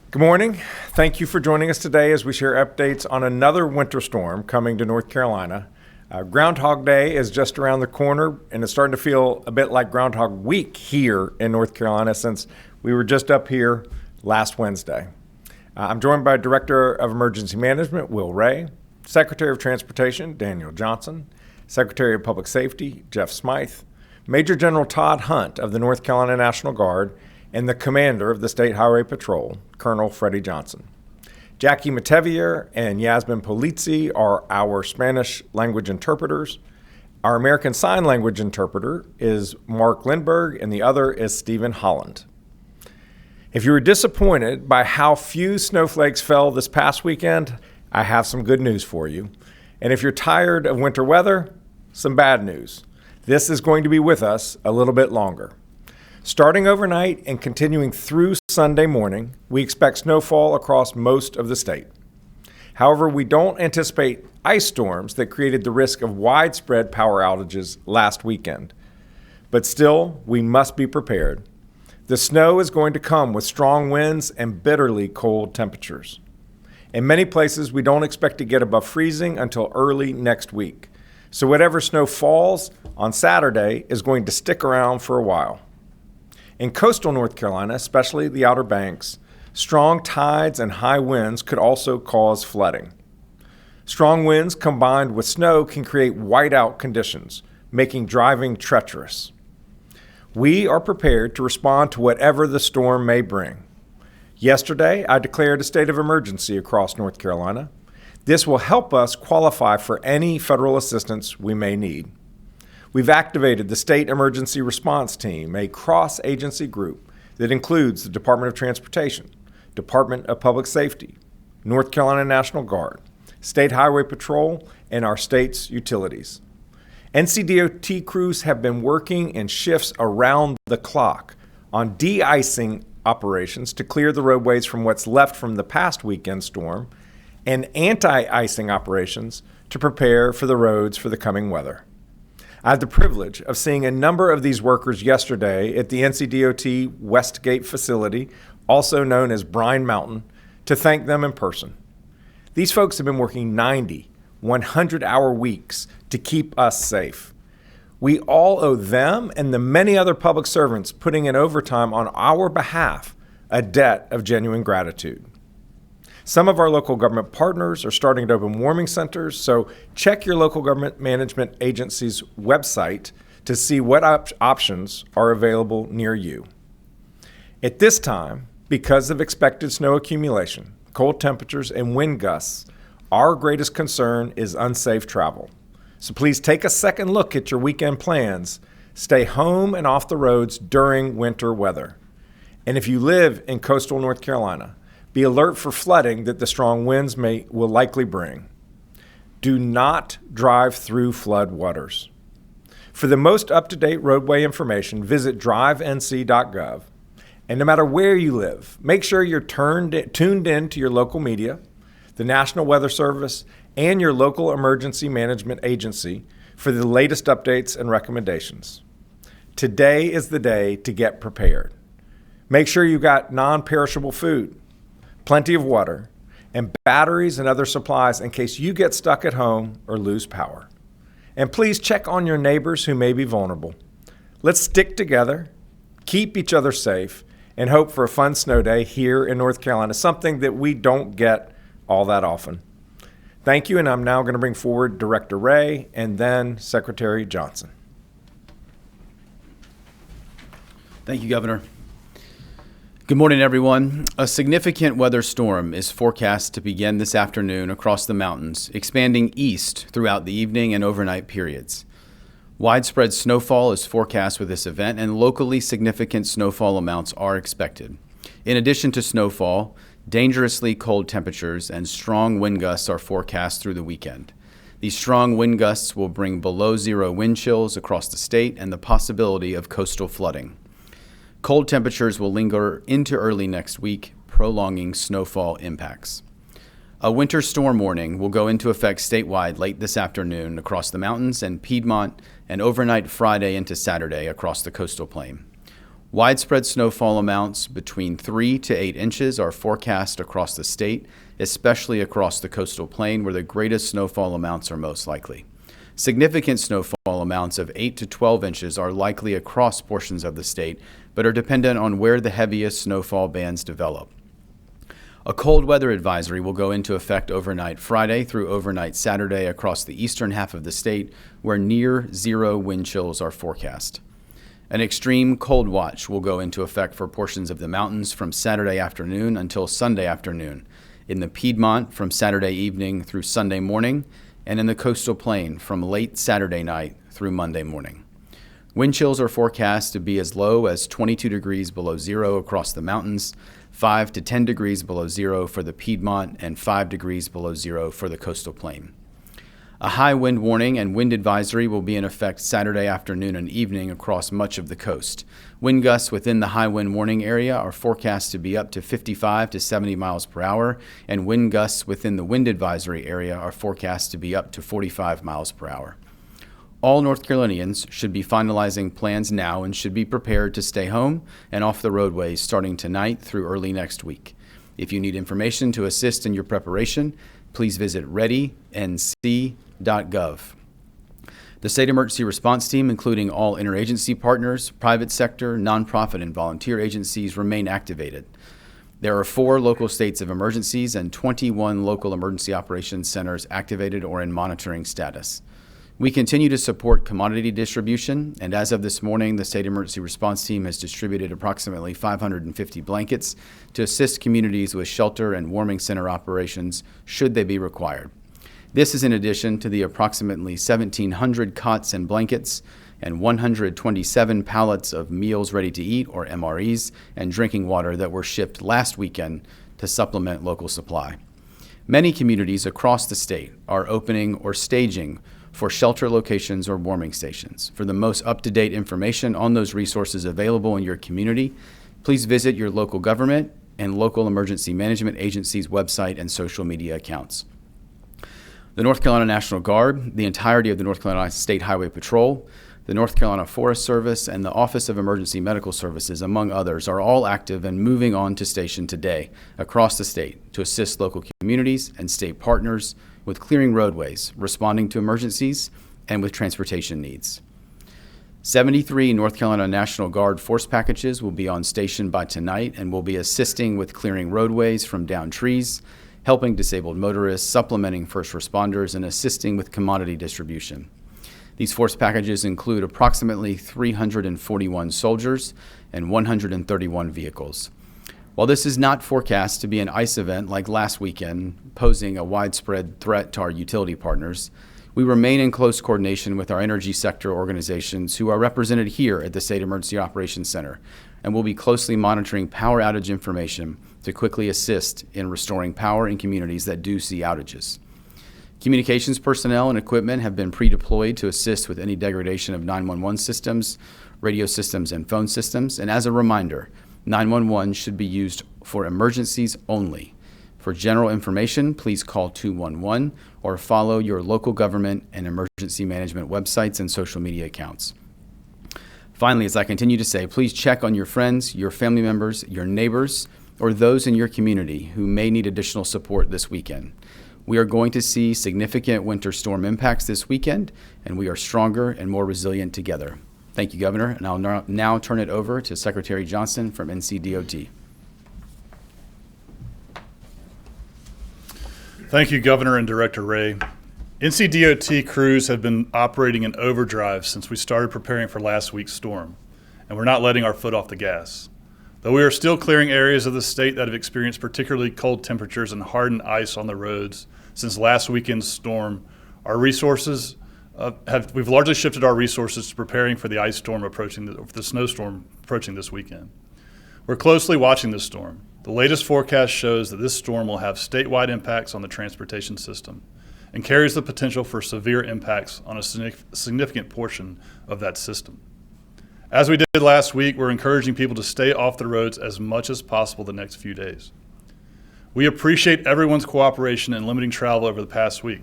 Good morning. Thank you for joining us today as we share updates on another winter storm coming to North Carolina. Groundhog Day is just around the corner, and it's starting to feel a bit like Groundhog Week here in North Carolina since we were just up here last Wednesday. I'm joined by Director of Emergency Management, Will Ray, Secretary of Transportation, Daniel Johnson, Secretary of Public Safety, Jeff Smythe, Major General Todd Hunt of the North Carolina National Guard, and the Commander of the State Highway Patrol, Colonel Freddie Johnson. Jackie Matevier and Yasmin Polizzi are our Spanish language interpreters. Our American Sign Language interpreter is Mark Lindberg, and the other is Stephen Holland. If you were disappointed by how few snowflakes fell this past weekend, I have some good news for you. And if you're tired of winter weather, some bad news. This is going to be with us a little bit longer. Starting overnight and continuing through Sunday morning, we expect snowfall across most of the state. However, we don't anticipate ice storms that created the risk of widespread power outages last weekend. But still, we must be prepared. The snow is going to come with strong winds and bitterly cold temperatures. In many places, we don't expect to get above freezing until early next week. So whatever snow falls on Saturday is going to stick around for a while. In coastal North Carolina, especially the Outer Banks, strong tides and high winds could also cause flooding. Strong winds combined with snow can create whiteout conditions, making driving treacherous. We are prepared to respond to whatever the storm may bring. Yesterday, I declared a state of emergency across North Carolina. This will help us qualify for any federal assistance we may need. We've activated the State Emergency Response Team, a cross-agency group that includes the Department of Transportation, Department of Public Safety, North Carolina National Guard, State Highway Patrol, and our state's utilities. NCDOT crews have been working in shifts around the clock on de-icing operations to clear the roadways from what's left from the past weekend storm and anti-icing operations to prepare for the roads for the coming weather. I had the privilege of seeing a number of these workers yesterday at the NCDOT Westgate facility, also known as Brine Mountain, to thank them in person. These folks have been working 90, 100-hour weeks to keep us safe. We all owe them and the many other public servants putting in overtime on our behalf a debt of genuine gratitude. Some of our local government partners are starting to open warming centers, so check your local government management agency's website to see what options are available near you. At this time, because of expected snow accumulation, cold temperatures, and wind gusts, our greatest concern is unsafe travel. So please take a second look at your weekend plans. Stay home and off the roads during winter weather. And if you live in coastal North Carolina, be alert for flooding that the strong winds will likely bring. Do not drive through flood waters. For the most up-to-date roadway information, visit drivenc.gov. And no matter where you live, make sure you're tuned in to your local media, the National Weather Service, and your local emergency management agency for the latest updates and recommendations. Today is the day to get prepared. Make sure you've got non-perishable food, plenty of water, and batteries and other supplies in case you get stuck at home or lose power. And please check on your neighbors who may be vulnerable. Let's stick together, keep each other safe, and hope for a fun snow day here in North Carolina, something that we don't get all that often. Thank you, and I'm now going to bring forward Director Ray and then Secretary Johnson. Thank you, Governor. Good morning, everyone. A significant weather storm is forecast to begin this afternoon across the mountains, expanding east throughout the evening and overnight periods. Widespread snowfall is forecast with this event, and locally significant snowfall amounts are expected. In addition to snowfall, dangerously cold temperatures and strong wind gusts are forecast through the weekend. These strong wind gusts will bring below zero wind chills across the state and the possibility of coastal flooding. Cold temperatures will linger into early next week, prolonging snowfall impacts. A winter storm warning will go into effect statewide late this afternoon across the mountains and Piedmont, and overnight Friday into Saturday across the coastal plain. Widespread snowfall amounts between 3 to 8 inches are forecast across the state, especially across the coastal plain where the greatest snowfall amounts are most likely. Significant snowfall amounts of 8 to 12 inches are likely across portions of the state, but are dependent on where the heaviest snowfall bands develop. A cold weather advisory will go into effect overnight Friday through overnight Saturday across the eastern half of the state, where near zero wind chills are forecast. An extreme cold watch will go into effect for portions of the mountains from Saturday afternoon until Sunday afternoon, in the Piedmont from Saturday evening through Sunday morning, and in the coastal plain from late Saturday night through Monday morning. Wind chills are forecast to be as low as 22 degrees below zero across the mountains, 5 to 10 degrees below zero for the Piedmont, and 5 degrees below zero for the coastal plain. A high wind warning and wind advisory will be in effect Saturday afternoon and evening across much of the coast. Wind gusts within the high wind warning area are forecast to be up to 55 to 70 miles per hour, and wind gusts within the wind advisory area are forecast to be up to 45 miles per hour. All North Carolinians should be finalizing plans now and should be prepared to stay home and off the roadways starting tonight through early next week. If you need information to assist in your preparation, please visit readync.gov. The State Emergency Response Team, including all interagency partners, private sector, nonprofit, and volunteer agencies, remain activated. There are 4 local states of emergencies and 21 local emergency operations centers activated or in monitoring status. We continue to support commodity distribution, and as of this morning, the State Emergency Response Team has distributed approximately 550 blankets to assist communities with shelter and warming center operations should they be required. This is in addition to the approximately 1,700 cots and blankets and 127 pallets of meals ready to eat, or MREs, and drinking water that were shipped last weekend to supplement local supply. Many communities across the state are opening or staging for shelter locations or warming stations. For the most up-to-date information on those resources available in your community, please visit your local government and local emergency management agency's website and social media accounts. The North Carolina National Guard, the entirety of the North Carolina State Highway Patrol, the North Carolina Forest Service, and the Office of Emergency Medical Services, among others, are all active and moving on to station today across the state to assist local communities and state partners with clearing roadways, responding to emergencies, and with transportation needs. 73 North Carolina National Guard force packages will be on station by tonight and will be assisting with clearing roadways from downed trees, helping disabled motorists, supplementing first responders, and assisting with commodity distribution. These force packages include approximately 341 soldiers and 131 vehicles. While this is not forecast to be an ice event like last weekend, posing a widespread threat to our utility partners, we remain in close coordination with our energy sector organizations who are represented here at the State Emergency Operations Center, and will be closely monitoring power outage information to quickly assist in restoring power in communities that do see outages. Communications personnel and equipment have been pre-deployed to assist with any degradation of 911 systems, radio systems, and phone systems, and as a reminder, 911 should be used for emergencies only. For general information, please call 211 or follow your local government and emergency management websites and social media accounts. Finally, as I continue to say, please check on your friends, your family members, your neighbors, or those in your community who may need additional support this weekend. We are going to see significant winter storm impacts this weekend, and we are stronger and more resilient together. Thank you, Governor, and I'll now turn it over to Secretary Johnson from NCDOT. Thank you, Governor and Director Ray. NCDOT crews have been operating in overdrive since we started preparing for last week's storm, and we're not letting our foot off the gas. Though we are still clearing areas of the state that have experienced particularly cold temperatures and hardened ice on the roads since last weekend's storm, our resources we've largely shifted our resources to preparing for the the snowstorm approaching this weekend. We're closely watching this storm. The latest forecast shows that this storm will have statewide impacts on the transportation system and carries the potential for severe impacts on a significant portion of that system. As we did last week, we're encouraging people to stay off the roads as much as possible the next few days. We appreciate everyone's cooperation in limiting travel over the past week.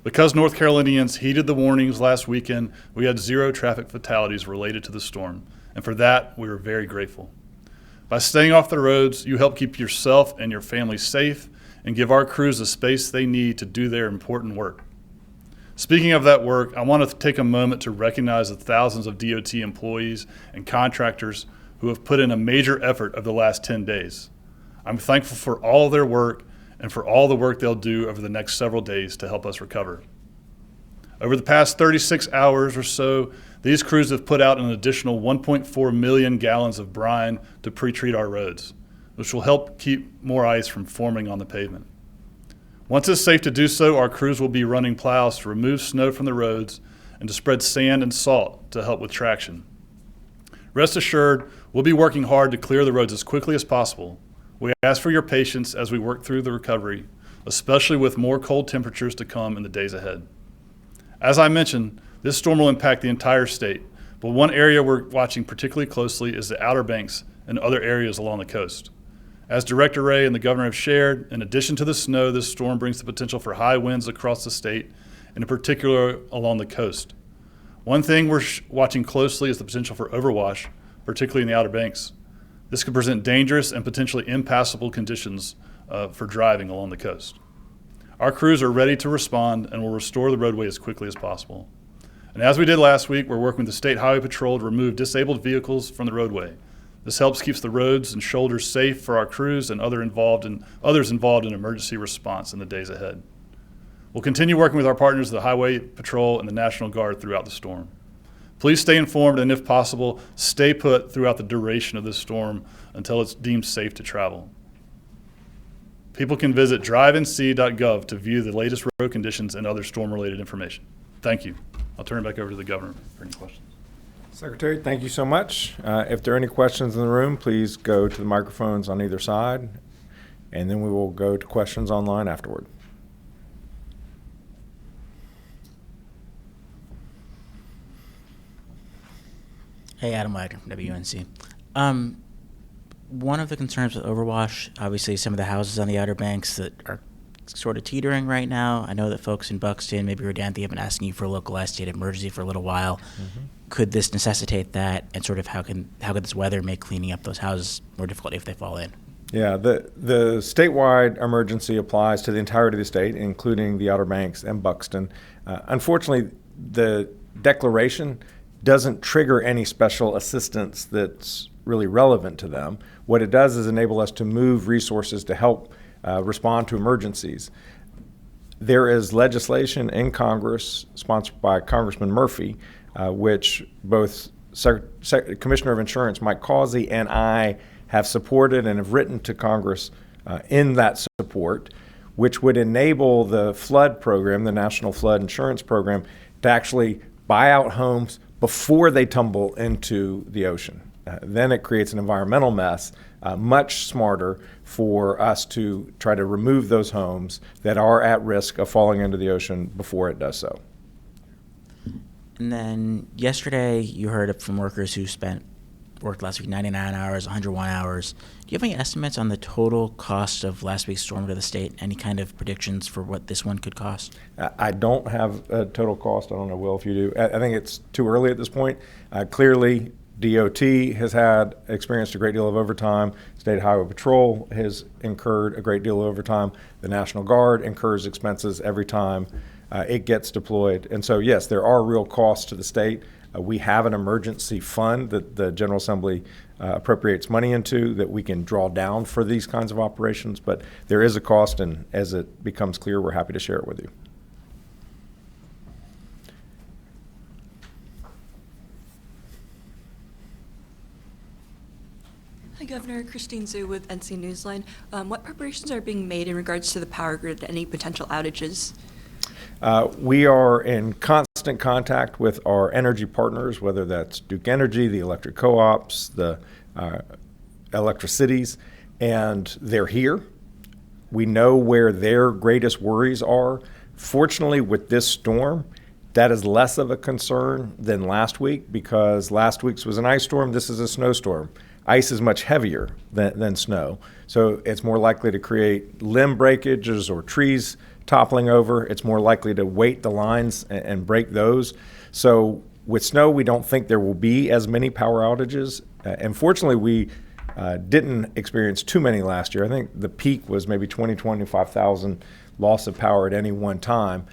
Because North Carolinians heeded the warnings last weekend, we had 0 traffic fatalities related to the storm, and for that, we are very grateful. By staying off the roads, you help keep yourself and your family safe and give our crews the space they need to do their important work. Speaking of that work, I want to take a moment to recognize the thousands of DOT employees and contractors who have put in a major effort over the last 10 days. I'm thankful for all of their work and for all the work they'll do over the next several days to help us recover. Over the past 36 hours or so, these crews have put out an additional 1.4 million gallons of brine to pre-treat our roads, which will help keep more ice from forming on the pavement. Once it's safe to do so, our crews will be running plows to remove snow from the roads and to spread sand and salt to help with traction. Rest assured, we'll be working hard to clear the roads as quickly as possible. We ask for your patience as we work through the recovery, especially with more cold temperatures to come in the days ahead. As I mentioned, this storm will impact the entire state, but one area we're watching particularly closely is the Outer Banks and other areas along the coast. As Director Ray and the Governor have shared, in addition to the snow, this storm brings the potential for high winds across the state, and in particular along the coast. One thing we're watching closely is the potential for overwash, particularly in the Outer Banks. This could present dangerous and potentially impassable conditions for driving along the coast. Our crews are ready to respond and will restore the roadway as quickly as possible. And as we did last week, we're working with the State Highway Patrol to remove disabled vehicles from the roadway. This helps keep the roads and shoulders safe for our crews and others involved in emergency response in the days ahead. We'll continue working with our partners, the Highway Patrol and the National Guard, throughout the storm. Please stay informed and, if possible, stay put throughout the duration of this storm until it's deemed safe to travel. People can visit drivenc.gov to view the latest road conditions and other storm-related information. Thank you. I'll turn it back over to the Governor for any questions. Secretary, thank you so much. If there are any questions in the room, please go to the microphones on either side, and then we will go to questions online afterward. Hey, Adam Wagner from WNC. One of the concerns with overwash, obviously some of the houses on the Outer Banks that are sort of teetering right now. I know that folks in Buxton, maybe Rodanthe, have been asking you for a localized state of emergency for a little while. Mm-hmm. Could this necessitate that, and sort of how could this weather make cleaning up those houses more difficult if they fall in? Yeah, the statewide emergency applies to the entirety of the state, including the Outer Banks and Buxton. Unfortunately, the declaration doesn't trigger any special assistance that's really relevant to them. What it does is enable us to move resources to help respond to emergencies. There is legislation in Congress sponsored by Congressman Murphy, which both Commissioner of Insurance Mike Causey and I have supported and have written to Congress in that support, which would enable the flood program, the National Flood Insurance Program, to actually buy out homes before they tumble into the ocean. Then it creates an environmental mess, much smarter for us to try to remove those homes that are at risk of falling into the ocean before it does so. And then yesterday you heard from workers who worked last week 99 hours, 101 hours. Do you have any estimates on the total cost of last week's storm to the state? Any kind of predictions for what this one could cost? I don't have a total cost. I don't know, Will, if you do. I think it's too early at this point. Clearly, DOT has experienced a great deal of overtime. State Highway Patrol has incurred a great deal of overtime. The National Guard incurs expenses every time it gets deployed. And so, yes, there are real costs to the state. We have an emergency fund that the General Assembly appropriates money into that we can draw down for these kinds of operations. But there is a cost, and as it becomes clear, we're happy to share it with you. Hi, Governor. Christine Zhu with NC Newsline. What preparations are being made in regards to the power grid and any potential outages? We are in constant contact with our energy partners, whether that's Duke Energy, the electric co-ops, the electricities, and they're here. We know where their greatest worries are. Fortunately, with this storm, that is less of a concern than last week, because last week's was an ice storm. This is a snowstorm. Ice is much heavier than snow, so it's more likely to create limb breakages or trees toppling over. It's more likely to weight the lines and break those. So With snow, we don't think there will be as many power outages. And fortunately, we didn't experience too many last year. I think the peak was maybe 25,000 loss of power at any one time.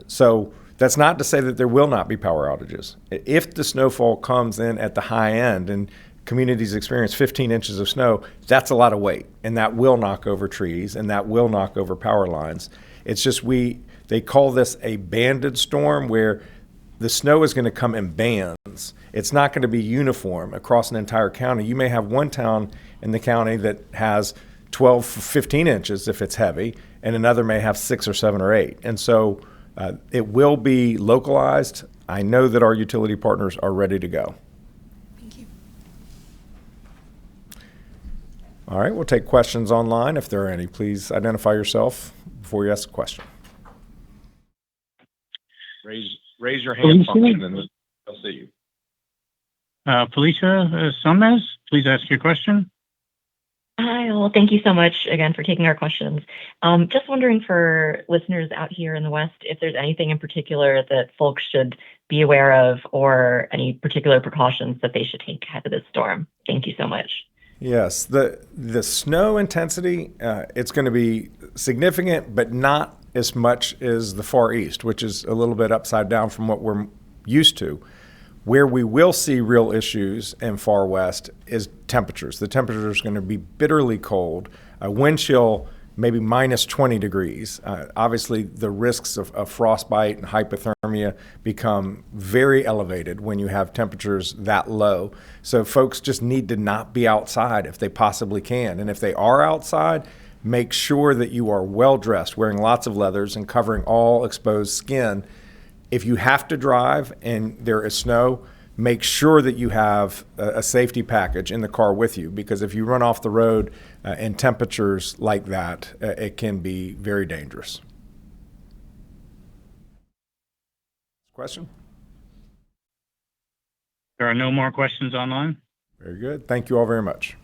So that's not to say that there will not be power outages. If the snowfall comes in at the high end and communities experience 15 inches of snow, that's a lot of weight, and that will knock over trees and that will knock over power lines. It's just they call this a banded storm, where the snow is going to come in bands. It's not going to be uniform across an entire county. You may have one town in the county that has 12, 15 inches if it's heavy, and another may have 6 or 7 or 8. And so it will be localized. I know that our utility partners are ready to go. Thank you. All right, we'll take questions online if there are any. Please identify yourself before you ask a question. Raise your hand function and they'll see you. Felicia Summers, please ask your question. Hi, well, thank you so much again for taking our questions. Just wondering for listeners out here in the West, if there's anything in particular that folks should be aware of or any particular precautions that they should take ahead of this storm. Thank you so much. Yes, the snow intensity, it's going to be significant, but not as much as the Far East, which is a little bit upside down from what we're used to. Where we will see real issues in Far West is temperatures. The temperature is going to be bitterly cold. Wind chill maybe minus 20 degrees. Obviously, the risks of frostbite and hypothermia become very elevated when you have temperatures that low. So folks just need to not be outside if they possibly can. And if they are outside, make sure that you are well dressed, wearing lots of leathers and covering all exposed skin. If you have to drive and there is snow, make sure that you have a safety package in the car with you, because if you run off the road in temperatures like that, it can be very dangerous. Question? There are no more questions online. Very good. Thank you all very much.